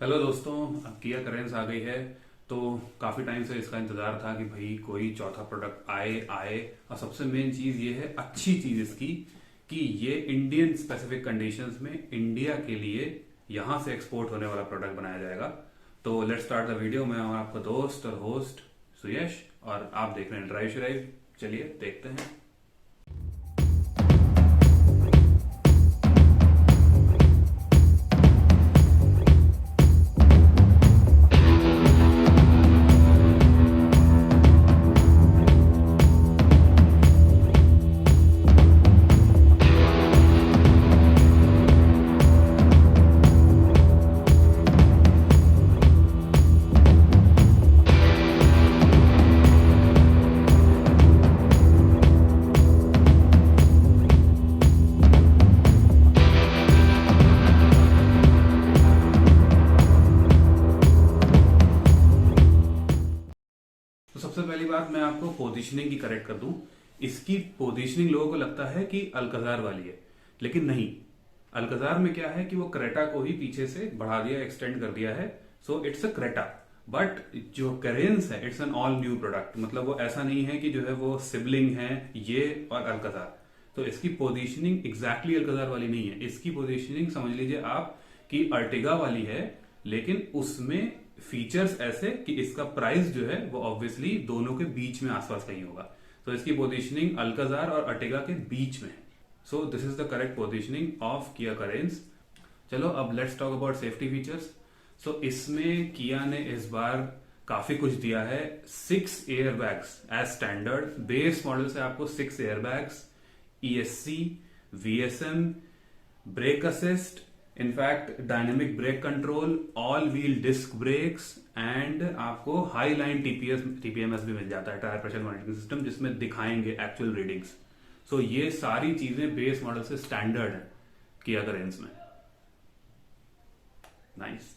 Hello दोस्तों, अब किया करेंस आ गई है। तो काफ़ी टाइम से इसका इंतज़ार था कि भाई कोई चौथा प्रोडक्ट आए आए। और सबसे मेन चीज़ ये है, अच्छी चीज़ इसकी, कि ये इंडियन स्पेसिफिक कंडीशंस में इंडिया के लिए यहाँ से एक्सपोर्ट होने वाला प्रोडक्ट बनाया जाएगा। तो लेट्स स्टार्ट द वीडियो। मैं हूं आपका दोस्त और होस्ट सुयश, और आप देख रहे हैं ड्राइव श्राइव। चलिए देखते हैं। तो सबसे पहली बात मैं आपको पोजीशनिंग की करेक्ट कर दूं। इसकी पोजीशनिंग लोगों को लगता है कि अल्कजार वाली है, लेकिन नहीं। अल्कजार में क्या है कि वो क्रेटा को ही पीछे से बढ़ा दिया, एक्सटेंड कर दिया है। So it's a Creta. But जो करेंस है, it's an all new product. मतलब वो ऐसा नहीं है कि जो है वो सिबलिंग है ये और अल्कजार। तो इसकी पोजीशनिंग एग्जैक्टली अल्कजार वाली नहीं है। इसकी पोजीशनिंग समझ लीजिए आप कि अर्टिगा वाली है, लेकिन उसमें फीचर्स ऐसे कि इसका प्राइस जो है वो ऑब्वियसली दोनों के बीच में आसपास कहीं होगा। तो इसकी पोजीशनिंग अल्काजार और अर्टिगा के बीच में है। So this is the correct positioning of Kia Carens. चलो अब let's talk about safety features. So इसमें किया ने इस बार काफी कुछ दिया है। 6 air bags as standard. Base model से आपको 6 air bags, ESC, VSM, brake assist, in fact dynamic brake control, all wheel disc brakes, and आपको हाई लाइन TPMS भी मिल जाता है, टायर प्रेशर मॉनिटरिंग सिस्टम, जिसमें दिखाएंगे एक्चुअल रीडिंग्स। सो ये सारी चीजें बेस मॉडल से स्टैंडर्ड है किया करेंस में। नाइस।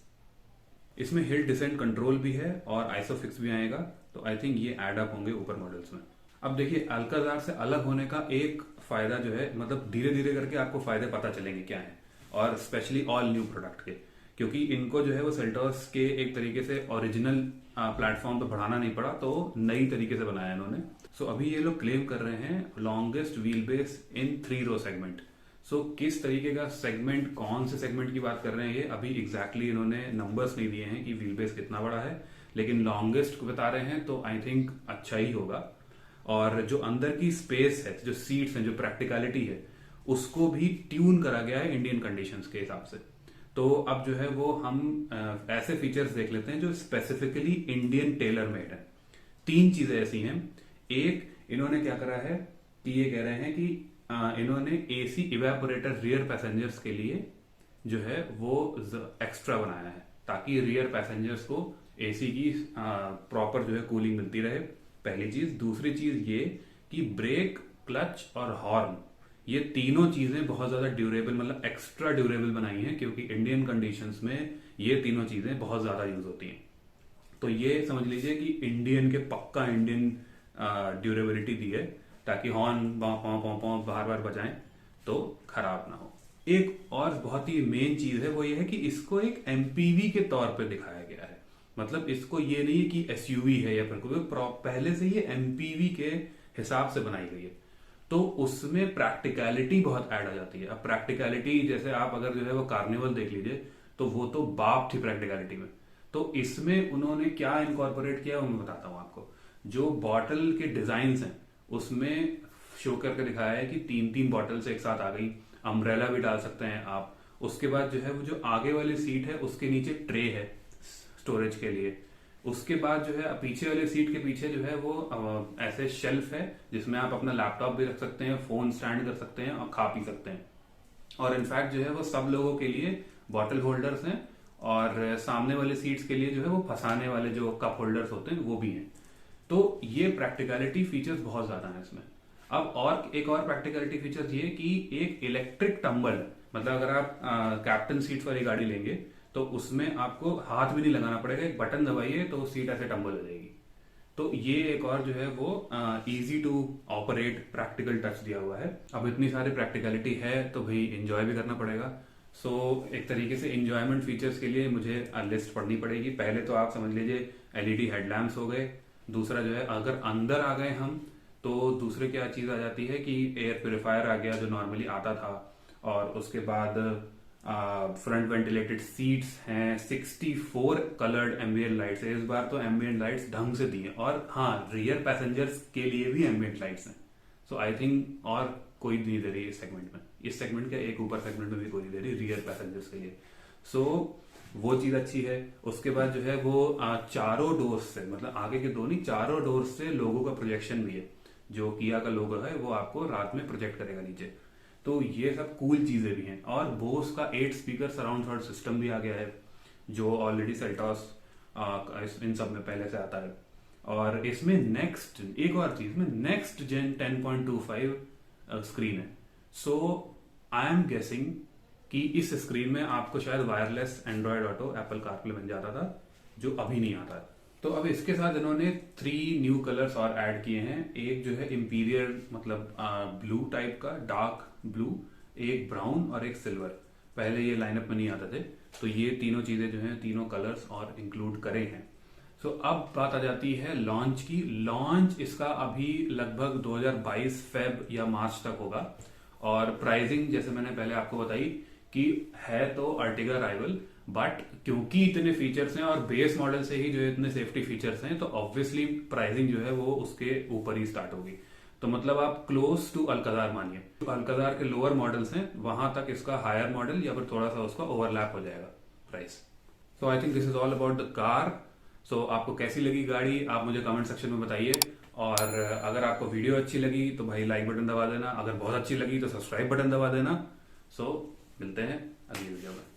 इसमें हिल डिसेंट कंट्रोल भी है और आइसोफिक्स भी आएगा। तो आई थिंक ये एड अप होंगे ऊपर मॉडल्स में। अब देखिए, अल्काजार से अलग होने का एक फायदा जो है, मतलब धीरे धीरे करके आपको फायदे पता चलेंगे क्या है, और स्पेशली ऑल न्यू प्रोडक्ट के। क्योंकि इनको जो है वो सेल्टोस के एक तरीके से ओरिजिनल प्लेटफॉर्म पे बढ़ाना नहीं पड़ा, तो नई तरीके से बनाया इन्होंने। सो अभी ये लोग क्लेम कर रहे हैं longest wheel base in 3 row segment. So किस तरीके का सेगमेंट, कौन से सेगमेंट की बात कर रहे हैं ये अभी एग्जैक्टली इन्होंने नंबर्स नहीं दिए हैं कि व्हील बेस कितना बड़ा है, लेकिन लॉन्गेस्ट बता रहे हैं, तो आई थिंक अच्छा ही होगा। और जो अंदर की स्पेस है, जो सीट्स हैं, जो प्रैक्टिकलिटी है, उसको भी ट्यून करा गया है इंडियन कंडीशंस के हिसाब से। तो अब जो है वो हम ऐसे फीचर्स देख लेते हैं जो स्पेसिफिकली इंडियन टेलर मेड है। 3 चीजें ऐसी हैं। एक, इन्होंने क्या करा है कि ये कह रहे हैं कि इन्होंने AC इवेपोरेटर रियर पैसेंजर्स के लिए जो है वो एक्स्ट्रा बनाया है, ताकि रियर पैसेंजर्स को AC की प्रॉपर जो है कूलिंग मिलती रहे। पहली चीज। दूसरी चीज ये कि ब्रेक, क्लच और हॉर्न, ये तीनों चीजें बहुत ज्यादा ड्यूरेबल, मतलब एक्स्ट्रा ड्यूरेबल बनाई हैं, क्योंकि इंडियन कंडीशंस में ये तीनों चीजें बहुत ज्यादा यूज होती हैं। तो ये समझ लीजिए कि इंडियन के पक्का इंडियन ड्यूरेबिलिटी दी है, ताकि हॉर्न बार बार बजाएं तो खराब ना हो। एक और बहुत ही मेन चीज है, वो ये है कि इसको एक MPV के तौर पे दिखाया गया है। मतलब इसको ये नहीं है कि SUV है या फिर कोई, पहले से ये MPV के हिसाब से बनाई गई है। तो उसमें प्रैक्टिकलिटी बहुत ऐड आ जाती है। अब प्रैक्टिकलिटी जैसे आप अगर जो है वो कार्निवल देख लीजिए, तो वो तो बाप थी प्रैक्टिकलिटी में। तो इसमें उन्होंने क्या इनकॉर्पोरेट किया वो मैं बताता हूं आपको। जो बॉटल के डिजाइन हैं उसमें शो करके दिखाया है कि 3-3 बॉटल्स एक साथ आ गई। अम्ब्रेला भी डाल सकते हैं आप। उसके बाद जो है वो जो आगे वाली सीट है उसके नीचे ट्रे है स्टोरेज के लिए। उसके बाद जो है पीछे वाले सीट के पीछे जो है वो ऐसे शेल्फ है, जिसमें आप अपना लैपटॉप भी रख सकते हैं, फोन स्टैंड कर सकते हैं और खा पी सकते हैं। और इनफैक्ट जो है वो सब लोगों के लिए बॉटल होल्डर्स हैं, और सामने वाले सीट्स के लिए जो है वो फंसाने वाले जो कप होल्डर्स होते हैं वो भी हैं। तो ये प्रैक्टिकलिटी फीचर्स बहुत ज्यादा है इसमें। अब और एक और प्रैक्टिकलिटी फीचर ये कि एक इलेक्ट्रिक टम्बल है। मतलब अगर आप कैप्टन सीट वाली गाड़ी लेंगे तो उसमें आपको हाथ भी नहीं लगाना पड़ेगा, एक बटन दबाइए तो सीट ऐसे टम्बल हो जाएगी। तो ये एक और जो है वो easy to operate practical touch दिया हुआ है। अब इतनी सारी प्रैक्टिकलिटी है तो भाई एंजॉय भी करना पड़ेगा। सो एक तरीके से इंजॉयमेंट फीचर्स के लिए मुझे लिस्ट पढ़नी पड़ेगी। पहले तो आप समझ लीजिए एलईडी हेडलैम्प्स हो गए। दूसरा जो है अगर अंदर आ गए हम तो दूसरे क्या चीज़ आ जाती है कि एयर प्योरीफायर आ गया जो नॉर्मली आता था, और उसके बाद फ्रंट वेंटिलेटेड सीट्स हैं, 64 कलर्ड एम्बियंट लाइट्स है। इस बार तो एम्बियंट लाइट्स ढंग से दी है, और हाँ रियर पैसेंजर्स के लिए भी एम्बियंट लाइट्स हैं। सो आई थिंक और कोई नहीं दे रही इस सेगमेंट में, इस सेगमेंट के एक ऊपर सेगमेंट में भी कोई नहीं दे रही रियर पैसेंजर्स के लिए। सो वो चीज अच्छी है। उसके बाद जो है वो चारों डोर्स से, मतलब आगे के दो नहीं, चारों डोर्स से लोगों का प्रोजेक्शन भी है। जो किया का लोगो है वो आपको रात में प्रोजेक्ट करेगा नीचे। तो ये सब कूल चीजें भी हैं। और बोस का 8 स्पीकर सराउंड साउंड सिस्टम भी आ गया है, जो ऑलरेडी सेल्टॉस इन सब में पहले से आता है। और इसमें नेक्स्ट एक और चीज में नेक्स्ट जेन 10.25 स्क्रीन है। सो आई एम गेसिंग कि इस स्क्रीन में आपको शायद wireless Android auto Apple CarPlay बन जाता था, जो अभी नहीं आता है। तो अब इसके साथ इन्होंने 3 न्यू कलर्स और ऐड किए हैं। एक जो है इंपीरियर मतलब ब्लू टाइप का, डार्क ब्लू, एक ब्राउन और एक सिल्वर। पहले ये लाइनअप में नहीं आते थे, तो ये तीनों चीजें जो हैं, तीनों कलर्स और इंक्लूड करे हैं। सो अब बात आ जाती है लॉन्च की। लॉन्च इसका अभी लगभग 2022 फेब या मार्च तक होगा। और प्राइसिंग जैसे मैंने पहले आपको बताई कि है तो अर्टिगा राइवल, बट क्योंकि इतने फीचर्स हैं और बेस मॉडल से ही जो इतने सेफ्टी फीचर्स हैं, तो ऑब्वियसली प्राइसिंग जो है वो उसके ऊपर ही स्टार्ट होगी। तो मतलब आप क्लोज टू अल्काजार मानिए। जो अल्काजार के लोअर मॉडल्स हैं वहां तक इसका हायर मॉडल या फिर थोड़ा सा उसका ओवरलैप हो जाएगा price. So I think this is all about the car. So आपको कैसी लगी गाड़ी आप मुझे कमेंट सेक्शन में बताइए। और अगर आपको वीडियो अच्छी लगी तो भाई लाइक बटन दबा देना, अगर बहुत अच्छी लगी तो सब्सक्राइब बटन दबा देना। सो मिलते हैं अगली वीडियो में।